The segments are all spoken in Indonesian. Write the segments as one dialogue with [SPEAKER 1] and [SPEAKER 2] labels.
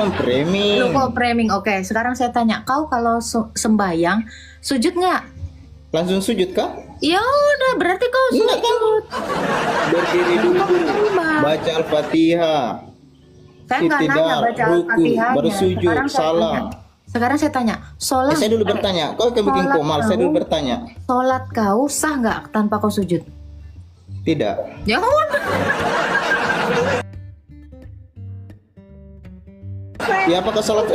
[SPEAKER 1] memframing.
[SPEAKER 2] Lu kok framing? Oke, sekarang saya tanya, kau kalau sembayang sujud nggak?
[SPEAKER 1] Langsung sujud kah?
[SPEAKER 2] Ya udah, berarti kau
[SPEAKER 1] Enggak kan?
[SPEAKER 2] sujud.
[SPEAKER 1] Berdiri dulu,
[SPEAKER 2] Terima.
[SPEAKER 1] baca Al-Fatihah,
[SPEAKER 2] Saya nggak nanya
[SPEAKER 1] Iktidal,
[SPEAKER 2] baca
[SPEAKER 1] ruku,
[SPEAKER 2] Al-Fatihahnya.
[SPEAKER 1] baru sujud,
[SPEAKER 2] Sekarang saya tanya, sholat.
[SPEAKER 1] Saya dulu bertanya, kau bikin
[SPEAKER 2] sholat
[SPEAKER 1] komal, saya dulu
[SPEAKER 2] kau-
[SPEAKER 1] bertanya.
[SPEAKER 2] Sholat kau sah nggak tanpa kau sujud?
[SPEAKER 1] Tidak.
[SPEAKER 2] Ya udah.
[SPEAKER 1] Ya apakah salat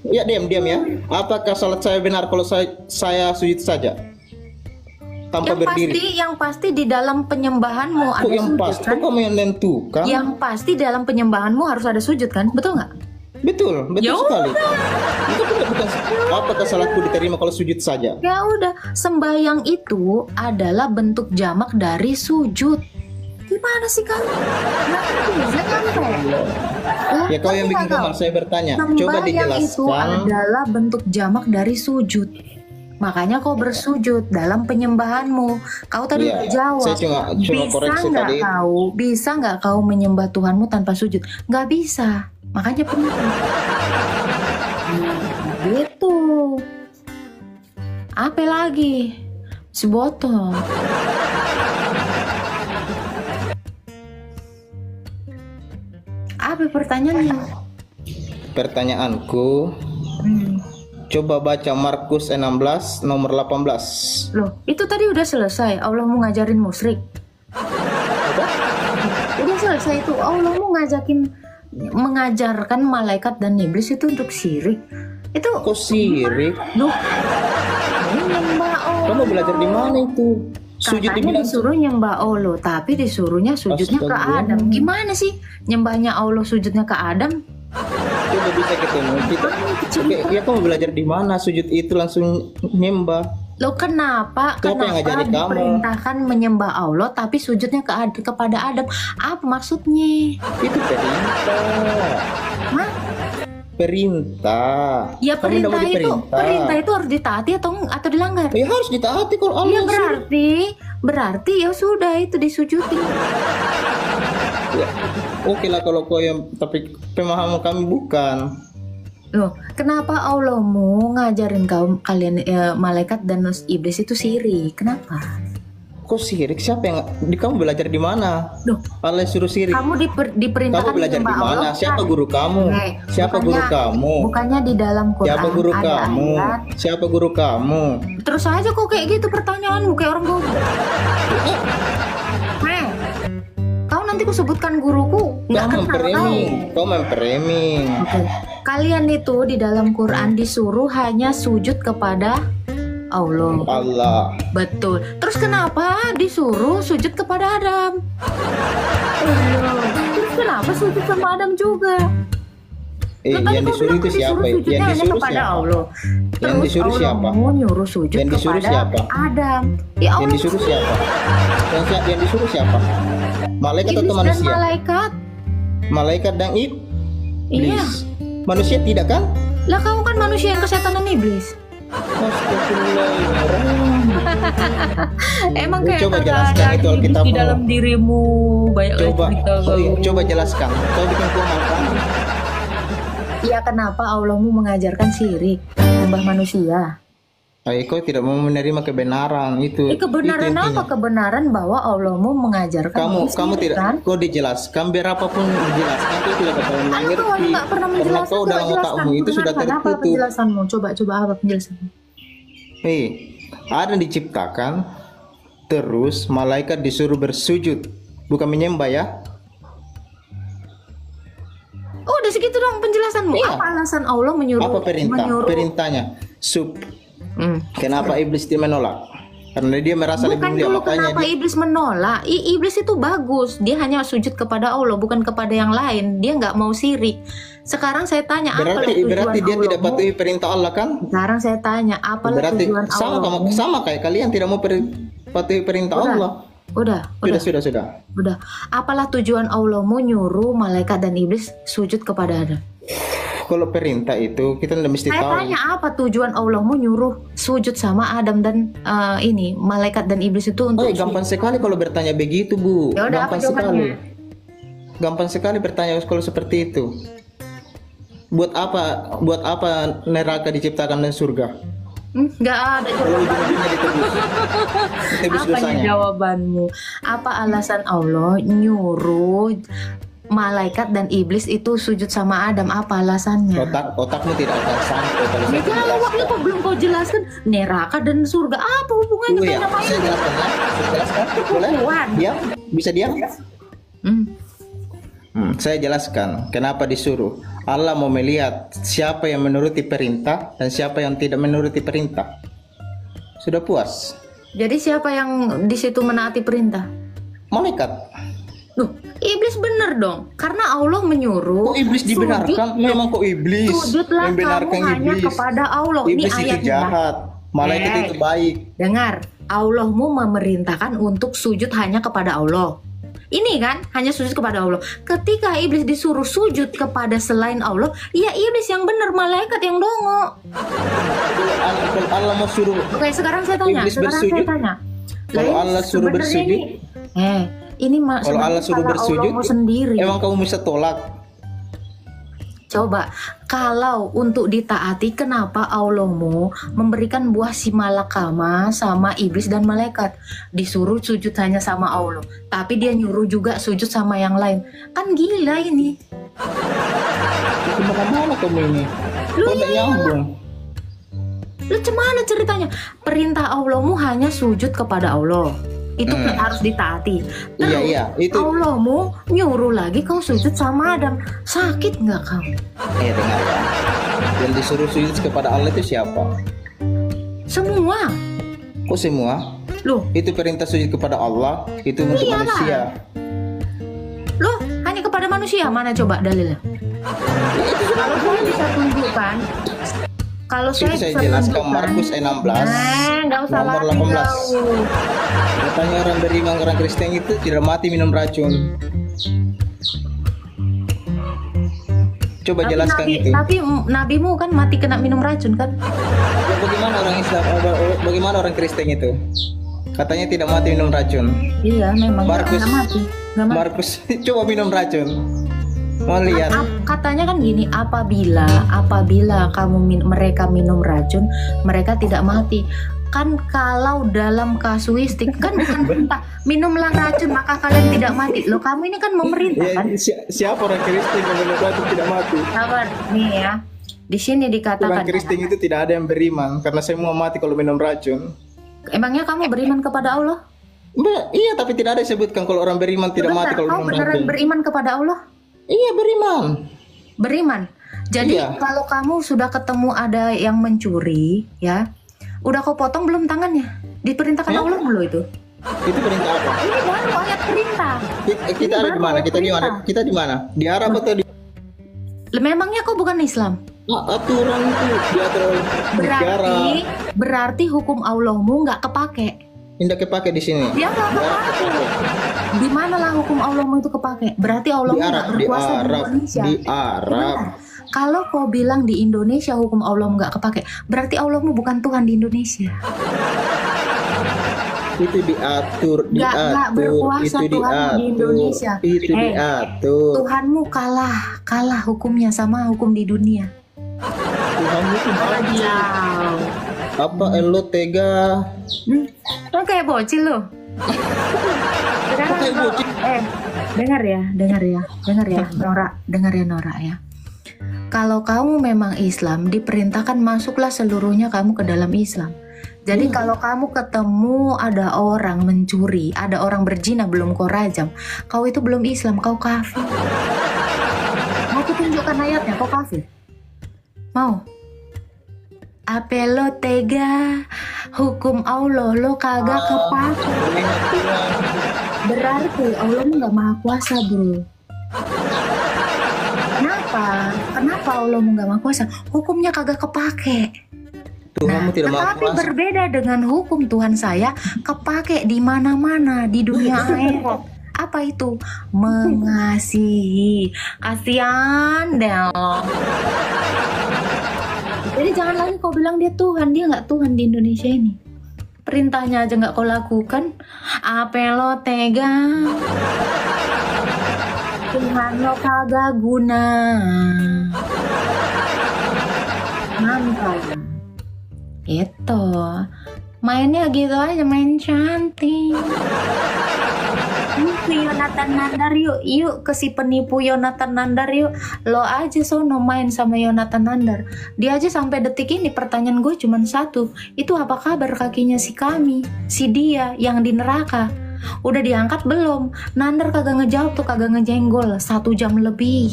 [SPEAKER 1] ya diam ya. Apakah salat saya benar kalau saya sujud saja? Tanpa berdiri.
[SPEAKER 2] Yang pasti di dalam penyembahanmu
[SPEAKER 1] Kok
[SPEAKER 2] ada
[SPEAKER 1] yang
[SPEAKER 2] sujud
[SPEAKER 1] pasti?
[SPEAKER 2] kan?
[SPEAKER 1] Kok kamu yang menentukan?
[SPEAKER 2] Yang pasti dalam penyembahanmu harus ada sujud kan? Betul nggak?
[SPEAKER 1] Betul
[SPEAKER 2] Ya
[SPEAKER 1] sekali. Itu bukan apakah salatku diterima kalau sujud saja?
[SPEAKER 2] Ya udah, sembahyang itu adalah bentuk jamak dari sujud. Gimana sih kamu? Nggak bisa sampai.
[SPEAKER 1] Ya kau yang bikin komal, saya bertanya. Coba
[SPEAKER 2] Sembahyang itu
[SPEAKER 1] dijelaskan.
[SPEAKER 2] adalah bentuk jamak dari sujud. Makanya kau bersujud dalam penyembahanmu. Kau tadi
[SPEAKER 1] Iya,
[SPEAKER 2] jawab.
[SPEAKER 1] saya cuma koreksi tadi.
[SPEAKER 2] Bisa nggak kau menyembah Tuhanmu tanpa sujud? Nggak bisa. Makanya penting. Gitu. Apa lagi? Sebotol. Apa pertanyaannya?
[SPEAKER 1] Pertanyaanku, coba baca Markus 16 nomor 18.
[SPEAKER 2] Loh, itu tadi udah selesai. Allah mau ngajarin musyrik. Udah selesai itu. Allah mau mengajarkan malaikat dan iblis itu untuk syirik. Itu
[SPEAKER 1] Kok sirik?
[SPEAKER 2] Duh, ini nyembah Allah.
[SPEAKER 1] Kamu belajar di mana itu? Sujud
[SPEAKER 2] Katanya
[SPEAKER 1] dibilang
[SPEAKER 2] disuruh nyembah Allah, tapi disuruhnya sujudnya ke
[SPEAKER 1] Astaga.
[SPEAKER 2] Adam. Gimana sih nyembahnya Allah sujudnya ke Adam?
[SPEAKER 1] coba bisa ketemu kita. Oke, ya kamu belajar di mana sujud itu langsung nyembah?
[SPEAKER 2] Lo kenapa
[SPEAKER 1] Itu apa yang ngajari kamu?
[SPEAKER 2] diperintahkan menyembah Allah tapi sujudnya kepada Adam? Apa maksudnya?
[SPEAKER 1] Itu perintah.
[SPEAKER 2] Hah?
[SPEAKER 1] Perintah.
[SPEAKER 2] Ya
[SPEAKER 1] Kamu nggak mau
[SPEAKER 2] perintah itu harus ditaati atau dilanggar?
[SPEAKER 1] Ya harus ditaati kalau Allah
[SPEAKER 2] Ya
[SPEAKER 1] yang suruh.
[SPEAKER 2] berarti ya sudah itu disujudi.
[SPEAKER 1] Ya, oke lah kalau kau yang, tapi pemahaman kami bukan.
[SPEAKER 2] Loh, kenapa Allah mau ngajarin kalian malaikat dan iblis itu sirik? Kenapa?
[SPEAKER 1] Kok sirik? Siapa yang kamu belajar di mana?
[SPEAKER 2] Loh,
[SPEAKER 1] Allah suruh sirik.
[SPEAKER 2] kamu diperintahkan
[SPEAKER 1] Kamu belajar di
[SPEAKER 2] menyembah
[SPEAKER 1] mana?
[SPEAKER 2] Allah,
[SPEAKER 1] Siapa
[SPEAKER 2] kan?
[SPEAKER 1] guru kamu? Siapa guru kamu?
[SPEAKER 2] Bukannya di dalam Quran
[SPEAKER 1] Siapa guru
[SPEAKER 2] ada
[SPEAKER 1] kamu?
[SPEAKER 2] ayat.
[SPEAKER 1] Siapa guru kamu?
[SPEAKER 2] Terus aja kok kayak gitu pertanyaanmu kayak orang goblok. Heh, kau nanti ku sebutkan guruku nggak
[SPEAKER 1] Kau
[SPEAKER 2] kenal kau.
[SPEAKER 1] memframing. Kau memframing.
[SPEAKER 2] Oke. Kalian itu di dalam Quran disuruh hanya sujud kepada Allah.
[SPEAKER 1] Allah.
[SPEAKER 2] Betul. Terus kenapa disuruh sujud kepada Adam? Terus kenapa sujud sama Adam juga? Lo tadi
[SPEAKER 1] Yang
[SPEAKER 2] kau
[SPEAKER 1] disuruh
[SPEAKER 2] bilang
[SPEAKER 1] itu siapa?
[SPEAKER 2] sujudnya
[SPEAKER 1] Yang
[SPEAKER 2] hanya
[SPEAKER 1] disuruh
[SPEAKER 2] kepada
[SPEAKER 1] siapa?
[SPEAKER 2] Allah.
[SPEAKER 1] Yang
[SPEAKER 2] Terus
[SPEAKER 1] disuruh
[SPEAKER 2] Allah
[SPEAKER 1] siapa?
[SPEAKER 2] mau nyuruh sujud
[SPEAKER 1] Yang disuruh
[SPEAKER 2] kepada
[SPEAKER 1] siapa?
[SPEAKER 2] Adam. Ya
[SPEAKER 1] Yang
[SPEAKER 2] Allah.
[SPEAKER 1] disuruh siapa? Yang disuruh siapa? Malaikat
[SPEAKER 2] Iblis
[SPEAKER 1] atau
[SPEAKER 2] dan
[SPEAKER 1] manusia?
[SPEAKER 2] malaikat.
[SPEAKER 1] Malaikat dan
[SPEAKER 2] Iya.
[SPEAKER 1] iblis. Manusia tidak kan?
[SPEAKER 2] Lah kamu kan manusia yang kesetanan iblis. Emang
[SPEAKER 1] Lu
[SPEAKER 2] kayak
[SPEAKER 1] coba
[SPEAKER 2] kagak
[SPEAKER 1] jelaskan
[SPEAKER 2] ada
[SPEAKER 1] itu
[SPEAKER 2] iblis
[SPEAKER 1] Alkitab
[SPEAKER 2] di
[SPEAKER 1] kamu.
[SPEAKER 2] dalam dirimu. Banyak
[SPEAKER 1] Coba,
[SPEAKER 2] cerita
[SPEAKER 1] oh iya,
[SPEAKER 2] kau.
[SPEAKER 1] coba jelaskan. Kau bikin komal kan?
[SPEAKER 2] Ya kenapa Allah mau mengajarkan syirik menyembah manusia?
[SPEAKER 1] Kau tidak mau menerima kebenaran itu.
[SPEAKER 2] Kebenaran
[SPEAKER 1] itu intinya.
[SPEAKER 2] apa? Kebenaran bahwa Allah mau mengajarkan
[SPEAKER 1] Kamu
[SPEAKER 2] syirik,
[SPEAKER 1] tidak.
[SPEAKER 2] kan?
[SPEAKER 1] Kau dijelaskan berapapun dijelaskan kau tidak bakal
[SPEAKER 2] Kau
[SPEAKER 1] mengerti.
[SPEAKER 2] nggak pernah
[SPEAKER 1] Karena
[SPEAKER 2] menjelaskan.
[SPEAKER 1] kau
[SPEAKER 2] Coba
[SPEAKER 1] dalam
[SPEAKER 2] jelaskan.
[SPEAKER 1] otakmu itu sudah
[SPEAKER 2] Dengarkan apa
[SPEAKER 1] tertutup.
[SPEAKER 2] penjelasanmu? Coba apa penjelasanmu?
[SPEAKER 1] Ada yang diciptakan, terus malaikat disuruh bersujud, bukan menyembah ya?
[SPEAKER 2] Oh, udah segitu dong penjelasanmu.
[SPEAKER 1] Iya.
[SPEAKER 2] Apa alasan Allah menyuruh?
[SPEAKER 1] Apa perintah?
[SPEAKER 2] menyuruh-
[SPEAKER 1] Perintahnya, Kenapa iblis dia menolak? Karena dia merasa lebih
[SPEAKER 2] Bukan
[SPEAKER 1] mulia,
[SPEAKER 2] dulu
[SPEAKER 1] makanya
[SPEAKER 2] kenapa iblis menolak. Iblis itu bagus. Dia hanya sujud kepada Allah, bukan kepada yang lain. Dia nggak mau sirik. Sekarang saya tanya, apa tujuan
[SPEAKER 1] berarti dia tidak
[SPEAKER 2] Allahmu?
[SPEAKER 1] patuhi perintah Allah kan?
[SPEAKER 2] Sekarang saya tanya, apa
[SPEAKER 1] Berarti
[SPEAKER 2] tujuan
[SPEAKER 1] sama
[SPEAKER 2] Allah?
[SPEAKER 1] sama kayak kalian tidak mau patuhi perintah
[SPEAKER 2] Udah.
[SPEAKER 1] Allah. Sudah.
[SPEAKER 2] Apalah tujuan Allah mau nyuruh malaikat dan iblis sujud kepada Adam?
[SPEAKER 1] Kalau perintah itu kita tidak mesti
[SPEAKER 2] Saya
[SPEAKER 1] tahu.
[SPEAKER 2] tanya apa tujuan Allah mau nyuruh sujud sama Adam dan malaikat dan iblis itu untuk
[SPEAKER 1] Gampang sekali kalau bertanya begitu, Bu.
[SPEAKER 2] Ya udah, apa
[SPEAKER 1] Gampang sekali.
[SPEAKER 2] jawabannya?
[SPEAKER 1] Gampang sekali bertanya kalau seperti itu. Buat apa neraka diciptakan dan surga?
[SPEAKER 2] Nggak ada
[SPEAKER 1] Kalau
[SPEAKER 2] jawaban.
[SPEAKER 1] ujung-ujungnya ditebus
[SPEAKER 2] Apanya
[SPEAKER 1] dosanya.
[SPEAKER 2] jawabanmu? Apa alasan Allah nyuruh malaikat dan iblis itu sujud sama Adam? Apa alasannya?
[SPEAKER 1] Otakmu tidak akan sampai kalau saya
[SPEAKER 2] Ya
[SPEAKER 1] tidak
[SPEAKER 2] jawabnya
[SPEAKER 1] jelaskan.
[SPEAKER 2] kok belum kau jelaskan. Neraka dan surga apa hubungannya
[SPEAKER 1] Oh iya,
[SPEAKER 2] sama
[SPEAKER 1] saya
[SPEAKER 2] ini?
[SPEAKER 1] jelaskan ya. Saya jelaskan. Boleh?
[SPEAKER 2] Kebukuan.
[SPEAKER 1] Diam? Bisa diam?
[SPEAKER 2] Hmm.
[SPEAKER 1] Saya jelaskan kenapa disuruh. Allah mau melihat siapa yang menuruti perintah dan siapa yang tidak menuruti perintah. Sudah puas.
[SPEAKER 2] Jadi siapa yang di situ menaati perintah?
[SPEAKER 1] Malaikat.
[SPEAKER 2] Loh, iblis bener dong. Karena Allah menyuruh.
[SPEAKER 1] Kok iblis dibenarkan? Memang kok iblis
[SPEAKER 2] Sujudlah
[SPEAKER 1] membenarkan
[SPEAKER 2] kamu hanya
[SPEAKER 1] iblis?
[SPEAKER 2] kepada Allah.
[SPEAKER 1] Iblis
[SPEAKER 2] Ini
[SPEAKER 1] itu
[SPEAKER 2] ayatnya.
[SPEAKER 1] jahat. Malaikat
[SPEAKER 2] Eh.
[SPEAKER 1] itu baik.
[SPEAKER 2] Dengar, Allahmu memerintahkan untuk sujud hanya kepada Allah. Ini kan hanya sujud kepada Allah. Ketika iblis disuruh sujud kepada selain Allah, ya iblis yang benar, malaikat yang dongo.
[SPEAKER 1] Kalau Allah mau suruh,
[SPEAKER 2] Oke, sekarang saya tanya.
[SPEAKER 1] Iblis
[SPEAKER 2] Sekarang saya
[SPEAKER 1] bersujud?
[SPEAKER 2] tanya.
[SPEAKER 1] Kalau
[SPEAKER 2] Lah,
[SPEAKER 1] Allah suruh
[SPEAKER 2] sebenarnya
[SPEAKER 1] bersujud?
[SPEAKER 2] ini
[SPEAKER 1] kalau Allah
[SPEAKER 2] sebenarnya
[SPEAKER 1] suruh
[SPEAKER 2] salah
[SPEAKER 1] bersujud,
[SPEAKER 2] Allahmu sendiri.
[SPEAKER 1] emang kamu bisa tolak?
[SPEAKER 2] Coba, kalau untuk ditaati, kenapa Allahmu memberikan buah si malakama sama iblis dan malaikat? Disuruh sujud hanya sama Allah, tapi dia nyuruh juga sujud sama yang lain. Kan gila ini.
[SPEAKER 1] Itu mana kamu ini?
[SPEAKER 2] Lu
[SPEAKER 1] Kok nggak nyambung?
[SPEAKER 2] Lu cemana ceritanya? Perintah Allahmu hanya sujud kepada Allah. Itu harus ditaati. Terus
[SPEAKER 1] Iya, itu.
[SPEAKER 2] Allahmu nyuruh lagi kau sujud sama Adam. Sakit nggak kamu?
[SPEAKER 1] Dengar ya. Yang disuruh sujud kepada Allah itu siapa?
[SPEAKER 2] Semua.
[SPEAKER 1] Kok semua?
[SPEAKER 2] Loh,
[SPEAKER 1] Itu perintah sujud kepada Allah, itu untuk
[SPEAKER 2] Iyalah.
[SPEAKER 1] manusia.
[SPEAKER 2] loh, hanya kepada manusia. Mana coba dalilnya? Kalau saya bisa tunjukkan, kalau
[SPEAKER 1] Sini saya jelaskan Markus 16
[SPEAKER 2] nggak usah
[SPEAKER 1] nomor
[SPEAKER 2] lari
[SPEAKER 1] 18.
[SPEAKER 2] jauh.
[SPEAKER 1] Katanya orang beriman, orang Kristen itu tidak mati minum racun. Coba jelaskan itu.
[SPEAKER 2] Tapi nabimu kan mati kena minum racun kan?
[SPEAKER 1] Ya, bagaimana orang Islam, bagaimana orang Kristen itu? Katanya tidak mati minum racun.
[SPEAKER 2] Iya, memang
[SPEAKER 1] Markus.
[SPEAKER 2] nggak mati. Nggak mati.
[SPEAKER 1] Markus coba minum racun. Mau lihat?
[SPEAKER 2] Katanya kan gini, apabila mereka minum racun, mereka tidak mati. Kan kalau dalam kasuistik kan bukan perintah minumlah racun maka kalian tidak mati. Loh, kamu ini kan memerintah
[SPEAKER 1] Ya,
[SPEAKER 2] kan?
[SPEAKER 1] siapa orang Kristen yang minum racun tidak mati?
[SPEAKER 2] Sabar nih ya. Di sini
[SPEAKER 1] Orang
[SPEAKER 2] dikatakan,
[SPEAKER 1] Kristen itu tidak ada yang beriman karena semua mati kalau minum racun.
[SPEAKER 2] emangnya kamu beriman kepada Allah?
[SPEAKER 1] Iya, tapi tidak ada disebutkan kalau orang beriman tidak mati
[SPEAKER 2] Benar,
[SPEAKER 1] kalau
[SPEAKER 2] kau
[SPEAKER 1] minum
[SPEAKER 2] beneran
[SPEAKER 1] racun.
[SPEAKER 2] beriman kepada Allah?
[SPEAKER 1] Iya, beriman.
[SPEAKER 2] Beriman. Jadi
[SPEAKER 1] Iya.
[SPEAKER 2] kalau kamu sudah ketemu ada yang mencuri, ya, udah kau potong belum tangannya? Diperintahkan
[SPEAKER 1] Ya.
[SPEAKER 2] Allah belum itu?
[SPEAKER 1] Itu perintah apa?
[SPEAKER 2] Ini baru ayat perintah.
[SPEAKER 1] Kita ada di mana? Kita di mana? Kita di mana? Di Arab atau di
[SPEAKER 2] Memangnya kau bukan Islam?
[SPEAKER 1] aturan itu diatur oleh negara?
[SPEAKER 2] Berarti hukum Allahmu nggak kepake.
[SPEAKER 1] Tidak kepake di sini.
[SPEAKER 2] Dia nggak kepake. Di mana lah hukum Allahmu itu kepake? Berarti
[SPEAKER 1] Di
[SPEAKER 2] Allahmu
[SPEAKER 1] Arab,
[SPEAKER 2] nggak
[SPEAKER 1] di
[SPEAKER 2] berkuasa di
[SPEAKER 1] Arab,
[SPEAKER 2] Indonesia.
[SPEAKER 1] di Arab.
[SPEAKER 2] Benar. Kalau kau bilang di Indonesia hukum Allahmu nggak kepake, berarti Allahmu bukan Tuhan di Indonesia.
[SPEAKER 1] Itu diatur,
[SPEAKER 2] Nggak berkuasa
[SPEAKER 1] itu
[SPEAKER 2] Tuhanmu di Indonesia.
[SPEAKER 1] Itu diatur.
[SPEAKER 2] Tuhanmu kalah hukumnya sama hukum di dunia.
[SPEAKER 1] Tuhan itu baik.
[SPEAKER 2] Jauh.
[SPEAKER 1] Apa lo tega?
[SPEAKER 2] Lo kayak bocil lo. Sekarang
[SPEAKER 1] Kayak
[SPEAKER 2] lo-
[SPEAKER 1] bocil.
[SPEAKER 2] dengar ya, Nora ya. Kalau kamu memang Islam, diperintahkan masuklah seluruhnya kamu ke dalam Islam. Jadi kalau kamu ketemu ada orang mencuri, ada orang berzina belum kau rajam, kau itu belum Islam, kau kafir. Mau kutunjukkan ayatnya, kau kafir? Mau? Apa lo tega? Hukum Allah lo kagak kepake. Berarti Allah nggak maha kuasa, bro. Kenapa Allah nggak maha kuasa? Hukumnya kagak kepake.
[SPEAKER 1] Tuhanmu tidak maha
[SPEAKER 2] Tetapi
[SPEAKER 1] kuasa.
[SPEAKER 2] berbeda dengan hukum Tuhan saya, kepake di mana-mana di dunia akhirat. Apa itu? Mengasihi. Kasihan Del. Jadi jangan lagi kau bilang dia Tuhan, dia nggak Tuhan di Indonesia ini. Perintahnya aja nggak kau lakukan. Apa lo tega? Tuhan lo kagak guna. Mantap. Itu mainnya gitu aja, main cantik. Yuk ke Yonatan Nandar yuk ke si penipu Yonatan Nandar yuk. Lo aja sono main sama Yonatan Nandar. Dia aja sampai detik ini pertanyaan gue cuma satu. Itu apa kabar kakinya si kami, si dia yang di neraka? Udah diangkat belum? Nandar kagak ngejawab tuh, kagak ngejenggol 1 jam lebih.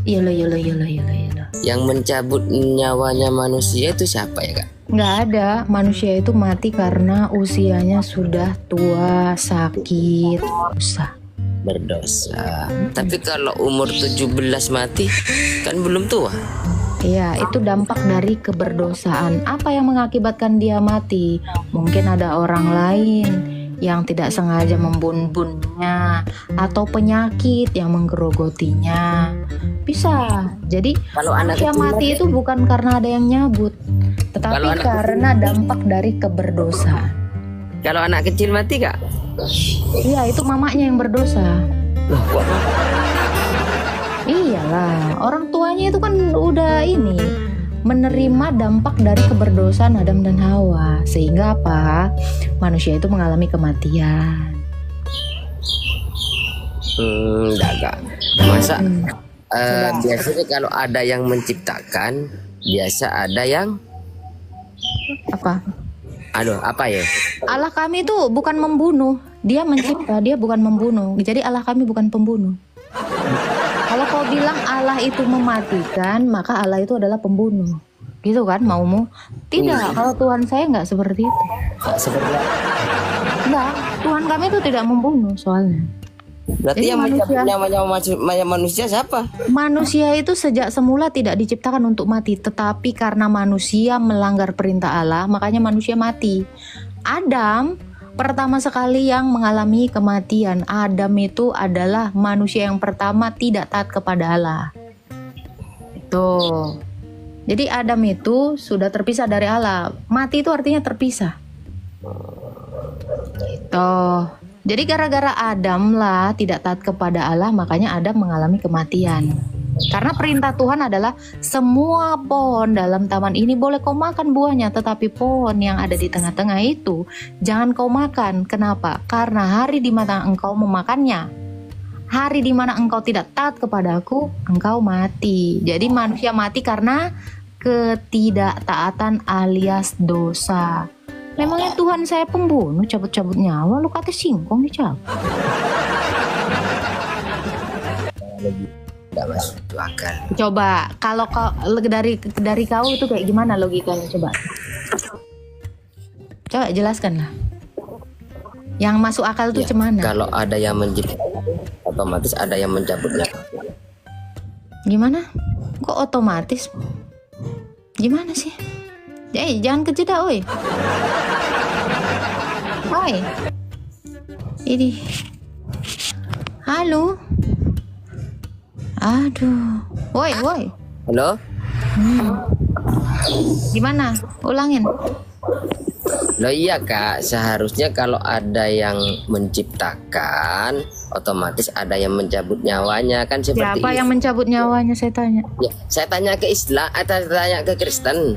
[SPEAKER 2] Yolo.
[SPEAKER 3] Yang mencabut nyawanya manusia itu siapa ya, Kak?
[SPEAKER 2] Nggak ada, manusia itu mati karena usianya sudah tua, sakit,
[SPEAKER 3] Berdosa. Tapi kalau umur 17 mati kan belum tua.
[SPEAKER 2] Iya, itu dampak dari keberdosaan. Apa yang mengakibatkan dia mati? Mungkin ada orang lain yang tidak sengaja membunuhnya, atau penyakit yang menggerogotinya. Bisa. Jadi
[SPEAKER 3] Kalau anak
[SPEAKER 2] manusia
[SPEAKER 3] kecil
[SPEAKER 2] mati itu bukan karena ada yang nyabut, tetapi
[SPEAKER 3] Kalau anak
[SPEAKER 2] karena dampak dari keberdosaan.
[SPEAKER 3] Kalau anak kecil mati, Kak?
[SPEAKER 2] Iya, itu mamanya yang berdosa.
[SPEAKER 3] Loh, kok
[SPEAKER 2] Iyalah, orang tuanya itu kan udah ini menerima dampak dari keberdosaan Adam dan Hawa, sehingga apa? Manusia itu mengalami kematian.
[SPEAKER 3] Enggak. Masa biasanya kalau ada yang menciptakan, biasa ada yang
[SPEAKER 2] Apa?
[SPEAKER 3] apa ya?
[SPEAKER 2] Allah kami itu bukan membunuh, dia mencipta, dia bukan membunuh. Jadi Allah kami bukan pembunuh. Kalau kau bilang Allah itu mematikan, maka Allah itu adalah pembunuh. Gitu kan maumu? Tidak, kalau Tuhan saya nggak seperti itu.
[SPEAKER 3] Seperti
[SPEAKER 2] Enggak, Tuhan kami itu tidak membunuh soalnya.
[SPEAKER 3] berarti
[SPEAKER 2] Jadi
[SPEAKER 3] yang
[SPEAKER 2] manusia-
[SPEAKER 3] mencabut nyawa manusia siapa?
[SPEAKER 2] Manusia itu sejak semula tidak diciptakan untuk mati, tetapi karena manusia melanggar perintah Allah, makanya manusia mati. Adam pertama sekali yang mengalami kematian. Adam itu adalah manusia yang pertama tidak taat kepada Allah. Itu. Jadi Adam itu sudah terpisah dari Allah. Mati itu artinya terpisah. Itu. Jadi gara-gara Adam lah tidak taat kepada Allah, makanya Adam mengalami kematian. Karena perintah Tuhan adalah semua pohon dalam taman ini boleh kau makan buahnya, tetapi pohon yang ada di tengah-tengah itu jangan kau makan. Kenapa? Karena hari di mana engkau memakannya, hari di mana engkau tidak taat kepada Aku, engkau mati. Jadi manusia mati karena ketidaktaatan alias dosa. Memangnya Tuhan saya pembunuh, cabut-cabut nyawa, lu kata singkong dicabut.
[SPEAKER 3] Tidak masuk itu akal.
[SPEAKER 2] Coba kalau kau dari kau itu kayak gimana logikanya, coba jelaskan lah. Yang masuk akal tuh
[SPEAKER 3] Ya,
[SPEAKER 2] cemana?
[SPEAKER 3] kalau ada yang menciptakan, otomatis ada yang mencabutnya.
[SPEAKER 2] Gimana? Kok otomatis? Gimana sih? Jangan kejeda, oi. Oi. Ini. Halo. Aduh. Woi.
[SPEAKER 3] Halo?
[SPEAKER 2] Gimana? Ulangin.
[SPEAKER 3] Loh iya, Kak, seharusnya kalau ada yang menciptakan, otomatis ada yang mencabut nyawanya, kan seperti
[SPEAKER 2] Siapa
[SPEAKER 3] itu.
[SPEAKER 2] yang mencabut nyawanya, saya tanya.
[SPEAKER 3] Ya, saya tanya ke Islam, saya tanya ke Kristen.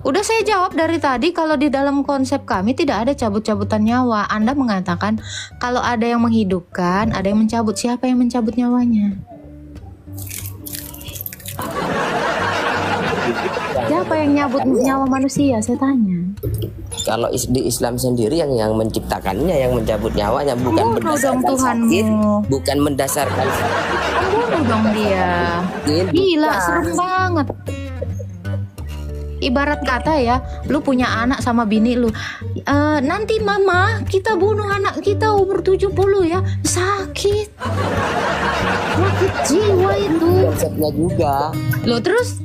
[SPEAKER 2] Udah saya jawab dari tadi, kalau di dalam konsep kami tidak ada cabut-cabutan nyawa. Anda mengatakan kalau ada yang menghidupkan, ada yang mencabut. Siapa yang mencabut nyawanya? Siapa yang nyabut nyawa manusia? Saya tanya.
[SPEAKER 3] Kalau di Islam sendiri yang menciptakannya, yang mencabut nyawanya, bukan
[SPEAKER 2] Bunuh dong
[SPEAKER 3] berdasarkan sakit,
[SPEAKER 2] Tuhanmu.
[SPEAKER 3] bukan mendasarkan
[SPEAKER 2] Bunuh dong dia. Gila, serem banget. Ibarat kata ya, lu punya anak sama bini lu, nanti mama kita bunuh anak kita umur 70 ya. Sakit jiwa itu.
[SPEAKER 3] konsepnya juga.
[SPEAKER 2] Lo terus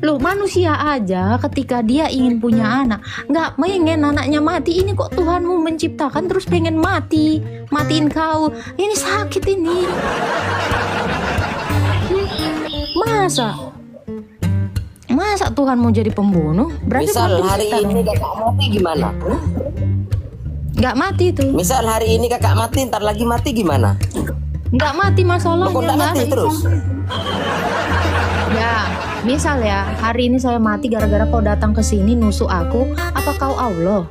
[SPEAKER 2] lo manusia aja ketika dia ingin punya anak, nggak pengen anaknya mati. Ini kok Tuhanmu menciptakan terus pengen matiin kau. Ini sakit ini. Masa Tuhan mau jadi pembunuh? Berarti
[SPEAKER 3] Misal
[SPEAKER 2] Tuhan
[SPEAKER 3] hari
[SPEAKER 2] pencipta
[SPEAKER 3] ini
[SPEAKER 2] dong.
[SPEAKER 3] kakak mati gimana?
[SPEAKER 2] Nggak mati tuh.
[SPEAKER 3] Misal hari ini kakak mati, ntar lagi mati gimana?
[SPEAKER 2] Nggak mati
[SPEAKER 3] Kok
[SPEAKER 2] masalahnya,
[SPEAKER 3] nggak
[SPEAKER 2] nggak
[SPEAKER 3] mati
[SPEAKER 2] ada
[SPEAKER 3] terus?
[SPEAKER 2] Ya, misal ya, hari ini saya mati gara-gara kau datang ke sini nusuk aku, apa kau Allah?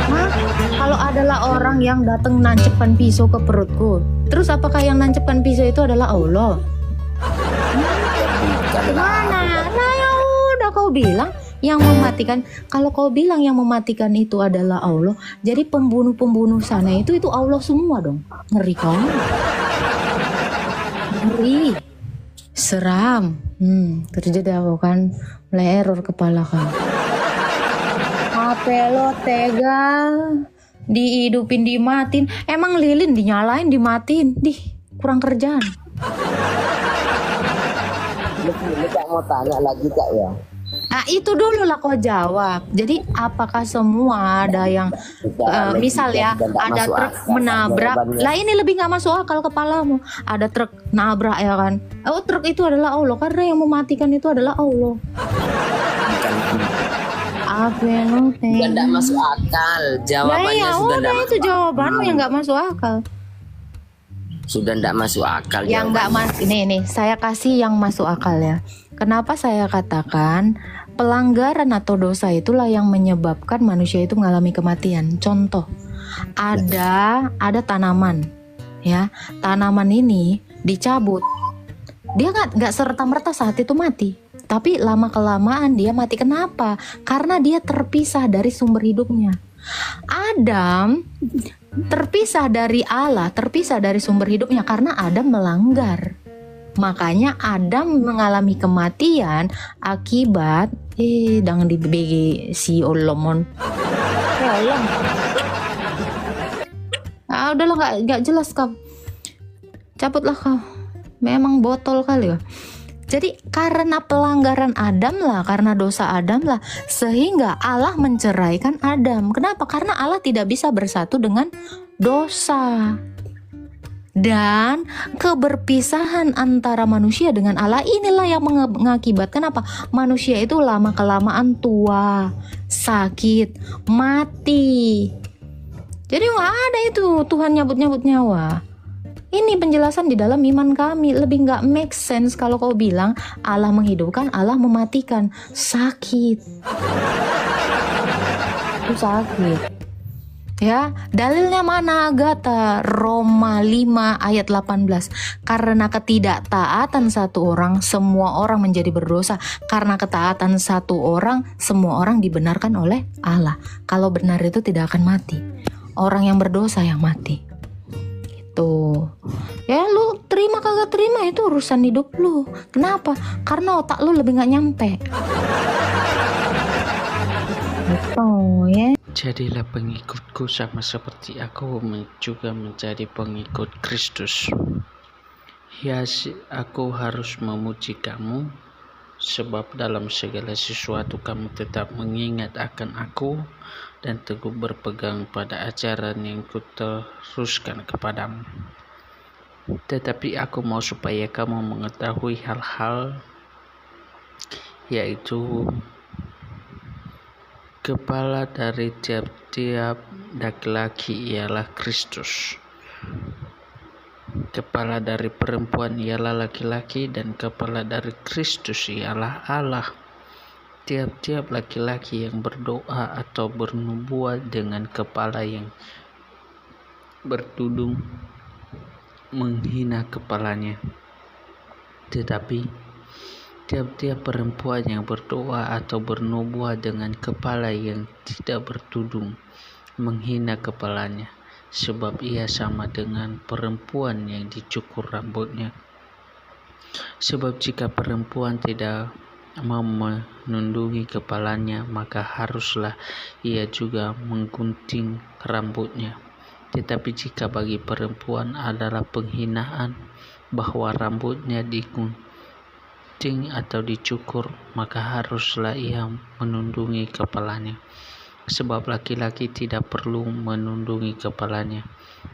[SPEAKER 2] Hah? Kalau adalah orang yang datang nancepkan pisau ke perutku, terus apakah yang nancepkan pisau itu adalah Allah? Mana? Nah ya udah kau bilang yang mematikan. Kalau kau bilang yang mematikan itu adalah Allah, jadi pembunuh-pembunuh sana itu Allah semua dong. Ngeri kan? Ngeri. Seram. Terjadi aku kan mulai error kepala kan. HP lo tega, dihidupin dimatiin. Emang lilin dinyalain dimatiin. Kurang kerjaan.
[SPEAKER 3] Lu Kak mau tanya lagi Kak ya.
[SPEAKER 2] Nah itu dulu lah kau jawab. Jadi apakah semua ada yang misal ya ada truk menabrak, lah ini lebih nggak masuk akal kepalamu. Ada truk nabrak ya kan? Oh truk itu adalah Allah karena yang mematikan itu adalah Allah. Apa yang
[SPEAKER 3] Sudah tidak masuk akal. Jawabannya
[SPEAKER 2] ya
[SPEAKER 3] sudah
[SPEAKER 2] udah
[SPEAKER 3] tidak
[SPEAKER 2] itu jawabanmu yang nggak masuk akal.
[SPEAKER 3] Sudah tidak masuk akal.
[SPEAKER 2] Yang nggak ini saya kasih yang masuk akal ya. Kenapa saya katakan pelanggaran atau dosa itulah yang menyebabkan manusia itu mengalami kematian. Contoh, ada tanaman, ya tanaman ini dicabut, dia nggak serta merta saat itu mati, tapi lama kelamaan dia mati. Kenapa? Karena dia terpisah dari sumber hidupnya. Adam terpisah dari Allah, terpisah dari sumber hidupnya karena Adam melanggar. Makanya Adam mengalami kematian akibat jangan dibegi si Olomon. Olom. Udahlah nggak jelas kau. Cabutlah kau. Memang botol kali ya. Jadi karena pelanggaran Adam lah, karena dosa Adam lah, sehingga Allah menceraikan Adam. Kenapa? Karena Allah tidak bisa bersatu dengan dosa. Dan keberpisahan antara manusia dengan Allah inilah yang mengakibatkan apa? Manusia itu lama kelamaan tua, sakit, mati. Jadi nggak ada itu Tuhan nyabut-nyabut nyawa. Ini penjelasan di dalam iman kami. Lebih nggak make sense kalau kau bilang Allah menghidupkan, Allah mematikan. Sakit. Itu sakit. Ya, dalilnya mana Agatha? Roma 5 ayat 18. Karena ketidaktaatan satu orang, semua orang menjadi berdosa. Karena ketaatan satu orang, semua orang dibenarkan oleh Allah. Kalau benar itu tidak akan mati. Orang yang berdosa yang mati. Itu. Ya lu terima kagak terima itu urusan hidup lu. Kenapa? Karena otak lu lebih gak nyampe. Oh ya.
[SPEAKER 4] Jadilah pengikutku sama seperti aku juga menjadi pengikut Kristus. Ya, aku harus memuji kamu, sebab dalam segala sesuatu kamu tetap mengingat akan aku dan teguh berpegang pada ajaran yang kuteruskan kepadamu. Tetapi aku mau supaya kamu mengetahui hal-hal, yaitu kepala dari tiap-tiap laki-laki ialah Kristus. Kepala dari perempuan ialah laki-laki dan kepala dari Kristus ialah Allah. Tiap-tiap laki-laki yang berdoa atau bernubuat dengan kepala yang bertudung menghina kepalanya. Tetapi tiap-tiap perempuan yang berdoa atau bernubuat dengan kepala yang tidak bertudung menghina kepalanya, sebab ia sama dengan perempuan yang dicukur rambutnya. Sebab jika perempuan tidak mau menundungi kepalanya, maka haruslah ia juga menggunting rambutnya. Tetapi jika bagi perempuan adalah penghinaan bahwa rambutnya digunting atau dicukur, maka haruslah ia menundungi kepalanya. Sebab laki-laki tidak perlu menundungi kepalanya.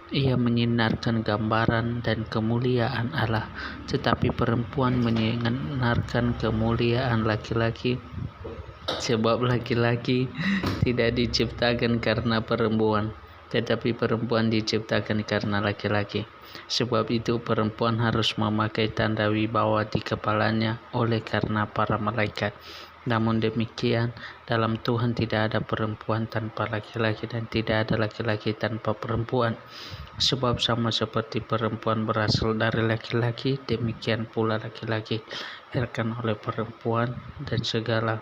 [SPEAKER 4] Ia menyinarkan gambaran dan kemuliaan Allah, tetapi perempuan menyinarkan kemuliaan laki-laki. Sebab laki-laki tidak diciptakan karena perempuan, tetapi perempuan diciptakan karena laki-laki. Sebab itu perempuan harus memakai tanda wibawa di kepalanya oleh karena para malaikat. Namun demikian, dalam Tuhan tidak ada perempuan tanpa laki-laki dan tidak ada laki-laki tanpa perempuan. Sebab sama seperti perempuan berasal dari laki-laki, demikian pula laki-laki dilahirkan oleh perempuan, dan segala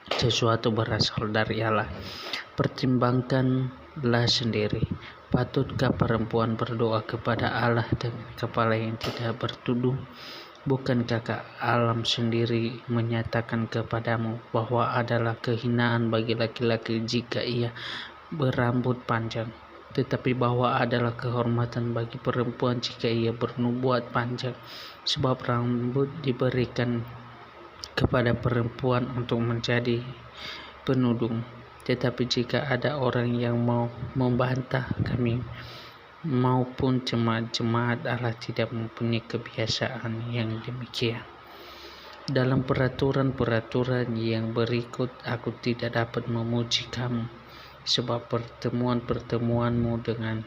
[SPEAKER 4] sesuatu berasal dari Allah. Pertimbangkanlah sendiri, patutkah perempuan berdoa kepada Allah dengan kepala yang tidak bertudung? Bukankah alam sendiri menyatakan kepadamu bahwa adalah kehinaan bagi laki-laki jika ia berambut panjang, tetapi bahwa adalah kehormatan bagi perempuan jika ia bernubuat panjang? Sebab rambut diberikan kepada perempuan untuk menjadi penudung. Tetapi jika ada orang yang mau membantah kami maupun jemaat Allah tidak mempunyai kebiasaan yang demikian. Dalam peraturan-peraturan yang berikut aku tidak dapat memuji kamu, sebab pertemuan-pertemuanmu dengan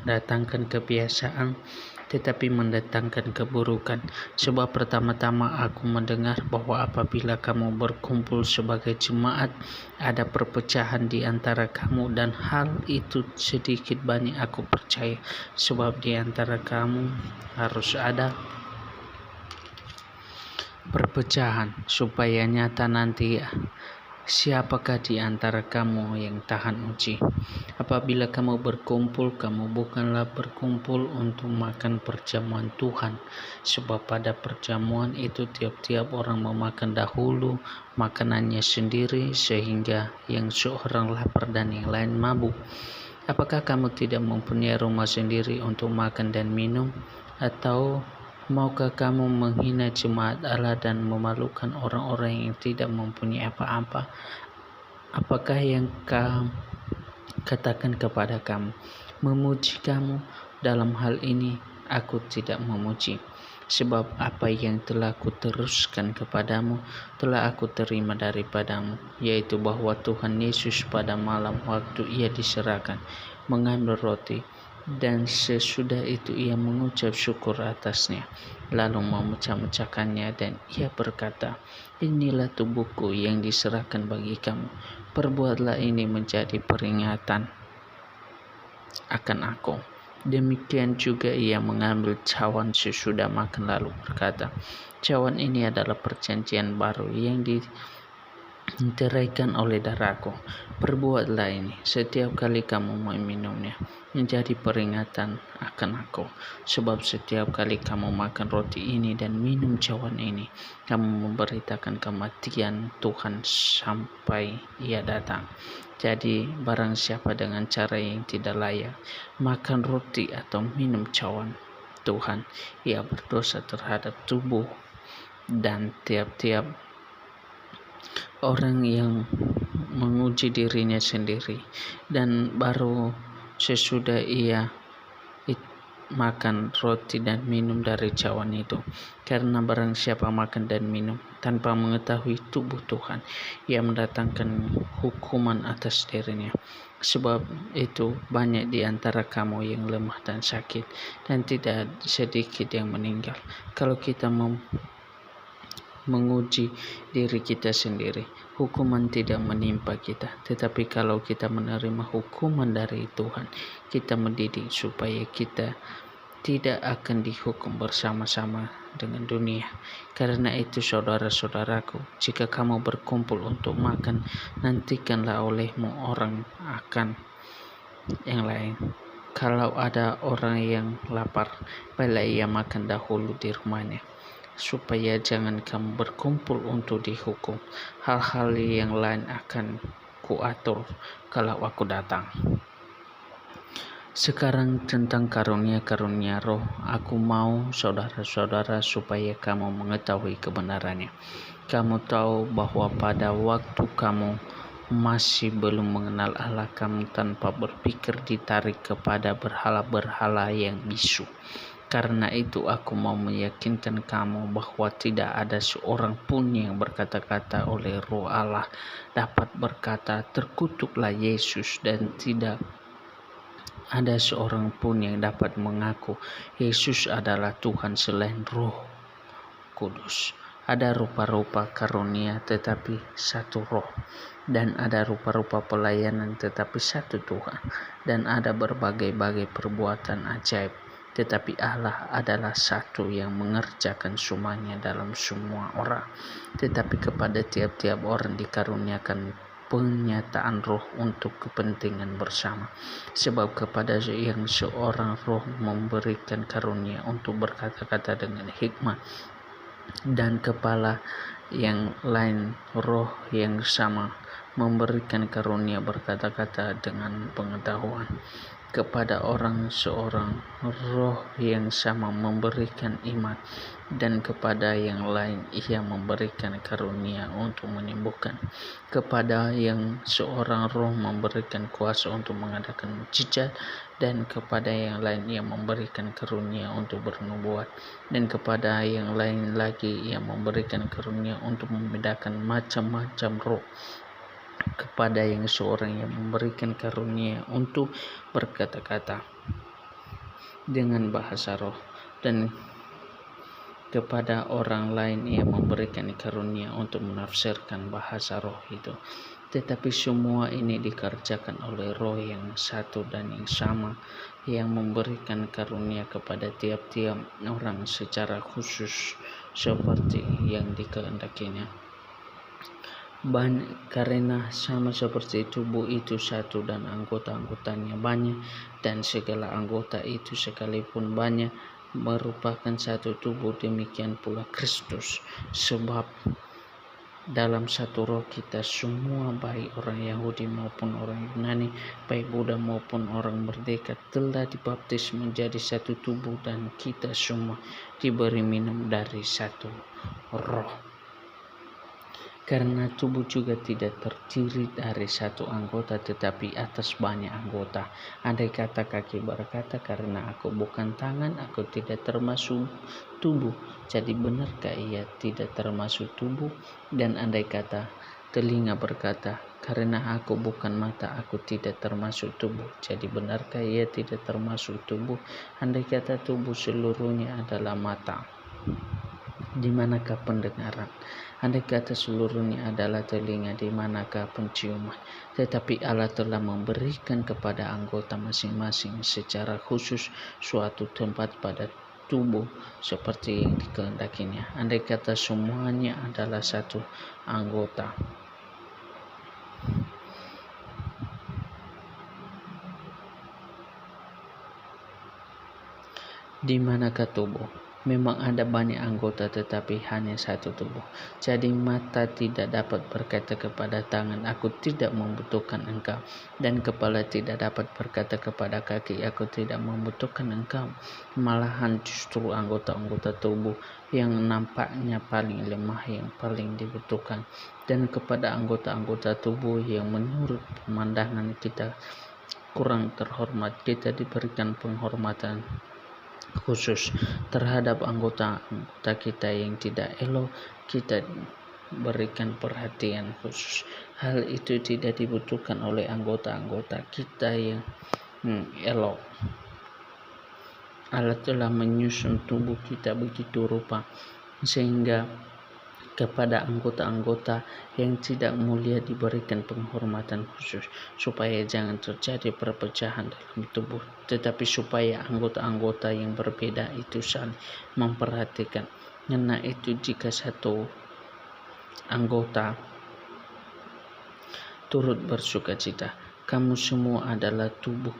[SPEAKER 4] datangkan kebiasaan tetapi mendatangkan keburukan. Sebab pertama-tama aku mendengar bahwa apabila kamu berkumpul sebagai jemaat, ada perpecahan di antara kamu, dan hal itu sedikit banyak aku percaya. Sebab di antara kamu harus ada perpecahan, supaya nyata nanti siapakah di antara kamu yang tahan uji. Apabila kamu berkumpul, kamu bukanlah berkumpul untuk makan perjamuan Tuhan, sebab pada perjamuan itu tiap-tiap orang memakan dahulu makanannya sendiri, sehingga yang seorang lapar dan yang lain mabuk. Apakah kamu tidak mempunyai rumah sendiri untuk makan dan minum? Atau maukah kamu menghina jemaat Allah dan memalukan orang-orang yang tidak mempunyai apa-apa? Apakah yang kamu katakan kepada kamu, memuji kamu? Dalam hal ini aku tidak memuji. Sebab apa yang telah aku teruskan kepadamu telah aku terima daripadamu, yaitu bahwa Tuhan Yesus pada malam waktu ia diserahkan mengambil roti, dan sesudah itu ia mengucap syukur atasnya, lalu memecah-mecahkannya, dan ia berkata, inilah tubuhku yang diserahkan bagi kamu. Perbuatlah ini menjadi peringatan akan aku. Demikian juga ia mengambil cawan sesudah makan, lalu berkata, cawan ini adalah perjanjian baru yang diteraikan oleh darahku. Perbuatlah ini setiap kali kamu meminumnya menjadi peringatan akan aku. Sebab setiap kali kamu makan roti ini dan minum cawan ini, kamu memberitakan kematian Tuhan sampai ia datang. Jadi barang siapa dengan cara yang tidak layak makan roti atau minum cawan Tuhan, ia berdosa terhadap tubuh. Dan tiap-tiap orang yang menguji dirinya sendiri, dan baru sesudah ia makan roti dan minum dari cawan itu. Karena barang siapa makan dan minum tanpa mengetahui tubuh Tuhan, ia mendatangkan hukuman atas dirinya. Sebab itu banyak di antara kamu yang lemah dan sakit, dan tidak sedikit yang meninggal. Kalau kita menguji diri kita sendiri, hukuman tidak menimpa kita. Tetapi kalau kita menerima hukuman dari Tuhan, kita mendidik supaya kita tidak akan dihukum bersama-sama dengan dunia. Karena itu saudara-saudaraku, jika kamu berkumpul untuk makan, nantikanlah olehmu orang akan yang lain. Kalau ada orang yang lapar, baiklah ia makan dahulu di rumahnya, supaya jangan kamu berkumpul untuk dihukum. Hal-hal yang lain akan kuatur kalau aku datang. Sekarang tentang karunia-karunia roh, aku mau saudara-saudara supaya kamu mengetahui kebenarannya. Kamu tahu bahwa pada waktu kamu masih belum mengenal Allah, kamu tanpa berpikir ditarik kepada berhala-berhala yang bisu. Karena itu aku mau meyakinkan kamu bahwa tidak ada seorang pun yang berkata-kata oleh Roh Allah dapat berkata, terkutuklah Yesus, dan tidak ada seorang pun yang dapat mengaku Yesus adalah Tuhan selain Roh Kudus. Ada rupa-rupa karunia tetapi satu Roh, dan ada rupa-rupa pelayanan tetapi satu Tuhan, dan ada berbagai-bagai perbuatan ajaib, tetapi Allah adalah satu yang mengerjakan semuanya dalam semua orang. Tetapi kepada tiap-tiap orang dikaruniakan penyataan Roh untuk kepentingan bersama. Sebab kepada yang seorang Roh memberikan karunia untuk berkata-kata dengan hikmat, dan kepala yang lain Roh yang sama memberikan karunia berkata-kata dengan pengetahuan. Kepada orang seorang Roh yang sama memberikan iman, dan kepada yang lain Ia memberikan karunia untuk menyembuhkan. Kepada yang seorang Roh memberikan kuasa untuk mengadakan mukjizat, dan kepada yang lain Ia memberikan karunia untuk bernubuat, dan kepada yang lain lagi Ia memberikan karunia untuk membedakan macam-macam roh. Kepada yang seorang yang memberikan karunia untuk berkata-kata dengan bahasa roh, dan kepada orang lain Ia memberikan karunia untuk menafsirkan bahasa roh itu. Tetapi semua ini dikerjakan oleh Roh yang satu dan yang sama, yang memberikan karunia kepada tiap-tiap orang secara khusus seperti yang dikehendakinya. Karena sama seperti tubuh itu satu dan anggota-anggotanya banyak, dan segala anggota itu sekalipun banyak merupakan satu tubuh, demikian pula Kristus. Sebab dalam satu Roh kita semua, baik orang Yahudi maupun orang Yunani, baik Buddha maupun orang merdeka, telah dibaptis menjadi satu tubuh, dan kita semua diberi minum dari satu Roh. Karena tubuh juga tidak terdiri dari satu anggota, tetapi atas banyak anggota. Andai kata kaki berkata, karena aku bukan tangan, aku tidak termasuk tubuh, jadi benarkah ia tidak termasuk tubuh? Dan andai kata telinga berkata, karena aku bukan mata, aku tidak termasuk tubuh, jadi benarkah ia tidak termasuk tubuh? Andai kata tubuh seluruhnya adalah mata, di manakah pendengaran? Andai kata seluruhnya adalah telinga, di manakah penciuman? Tetapi Allah telah memberikan kepada anggota masing-masing secara khusus suatu tempat pada tubuh seperti yang dikehendakinya. Andai kata semuanya adalah satu anggota, di manakah tubuh? Memang ada banyak anggota tetapi hanya satu tubuh. Jadi mata tidak dapat berkata kepada tangan, aku tidak membutuhkan engkau, dan kepala tidak dapat berkata kepada kaki, aku tidak membutuhkan engkau. Malahan justru anggota-anggota tubuh yang nampaknya paling lemah yang paling dibutuhkan. Dan kepada anggota-anggota tubuh yang menurut pemandangan kita kurang terhormat, kita diberikan penghormatan khusus. Terhadap anggota-anggota kita yang tidak elok, kita berikan perhatian khusus. Hal itu tidak dibutuhkan oleh anggota-anggota kita yang elok. Allah telah menyusun tubuh kita begitu rupa sehingga kepada anggota-anggota yang tidak mulia diberikan penghormatan khusus, supaya jangan terjadi perpecahan dalam tubuh, tetapi supaya anggota-anggota yang berbeda itu saling memperhatikan. Karena itu jika satu anggota turut bersukacita, kamu semua adalah tubuh